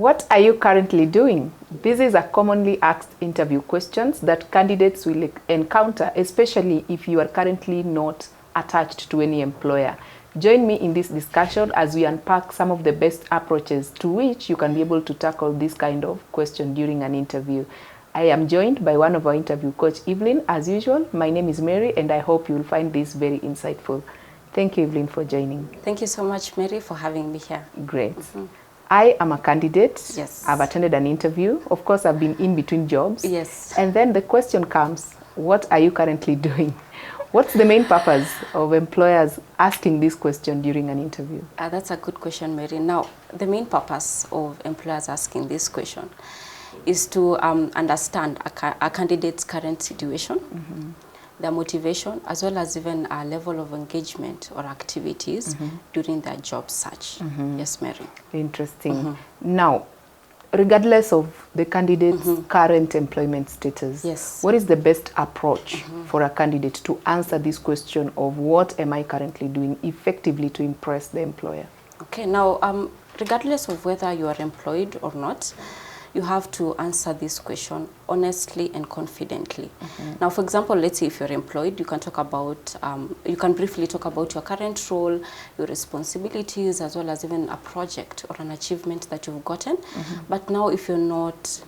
What are you currently doing? This is a commonly asked interview questions that candidates will encounter, especially if you are currently not attached to any employer. Join me in this discussion as we unpack some of the best approaches to which you can be able to tackle this kind of question during an interview. I am joined by one of our interview coach, Evelyn. As usual, my name is Mary, and I hope you will find this very insightful. Thank you, Evelyn, for joining. Thank you so much, Mary, for having me here. Great. I am a candidate. Yes. I've attended an interview. Of course, I've been in between jobs. Yes. And then the question comes, what are you currently doing? What's the main purpose of employers asking this question during an interview? That's a good question, Mary. Now, the main purpose of employers asking this question is to understand a candidate's current situation, their motivation, as well as even a level of engagement or activities during their job search. Yes, Mary. Interesting. Now, regardless of the candidate's current employment status, yes, what is the best approach for a candidate to answer this question of what am I currently doing effectively to impress the employer? Okay, now, regardless of whether you are employed or not, you have to answer this question honestly and confidently. Now, for example, let's say if you're employed, you can talk about, you can briefly talk about your current role, your responsibilities, as well as even a project or an achievement that you've gotten. But now, if you're not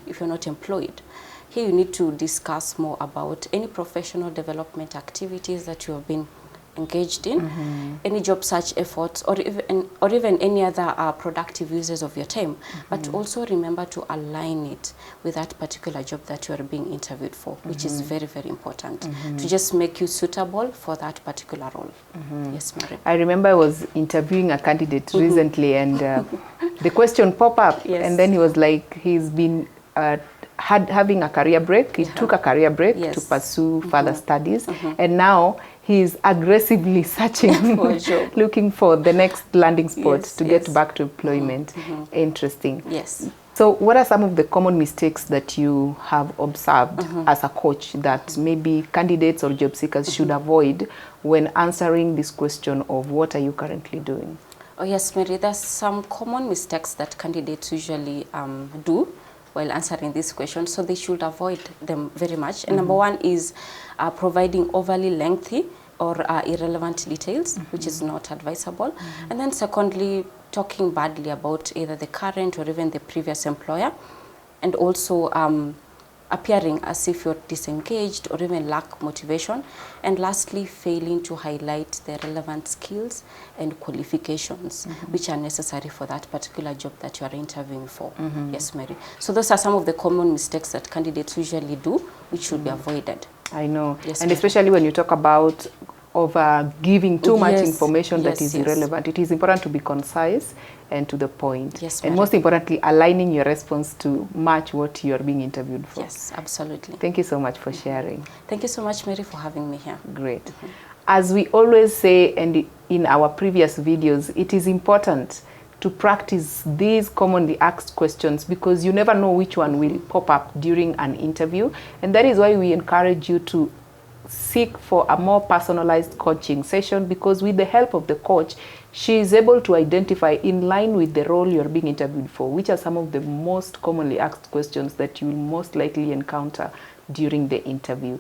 employed, here you need to discuss more about any professional development activities that you have been engaged in, any job search efforts, or even any other productive uses of your time. But also remember to align it with that particular job that you are being interviewed for, which is very, very important to just make you suitable for that particular role. Yes, Mary. I remember I was interviewing a candidate recently, and the question popped up, and then he was like, he's been having a career break. He took a career break to pursue further studies, and now he's aggressively searching for a job, looking for the next landing spot to get back to employment. Interesting. Yes. So what are some of the common mistakes that you have observed as a coach that maybe candidates or job seekers should avoid when answering this question of what are you currently doing? Oh yes, Mary, there's some common mistakes that candidates usually do while answering this question, so they should avoid them very much. And number one is providing overly lengthy or irrelevant details, which is not advisable. And then secondly, talking badly about either the current or even the previous employer, and also appearing as if you're disengaged or even lack motivation. And lastly, failing to highlight the relevant skills and qualifications which are necessary for that particular job that you are interviewing for. Yes, Mary. So those are some of the common mistakes that candidates usually do, which should be avoided. I know. Yes, and Mary. especially when you talk about giving too much information that is irrelevant. It is important to be concise and to the point. Yes, and most importantly, aligning your response to match what you are being interviewed for. Yes, absolutely. Thank you so much for sharing. Thank you so much, Mary, for having me here. Great. As we always say, and in our previous videos, it is important to practice these commonly asked questions because you never know which one will pop up during an interview. And that is why we encourage you to seek for a more personalized coaching session, because with the help of the coach, she is able to identify, in line with the role you're being interviewed for, which are some of the most commonly asked questions that you will most likely encounter during the interview.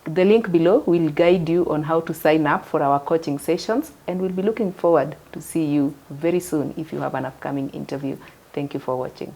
The link below will guide you on how to sign up for our coaching sessions, and we'll be looking forward to see you very soon if you have an upcoming interview. Thank you for watching.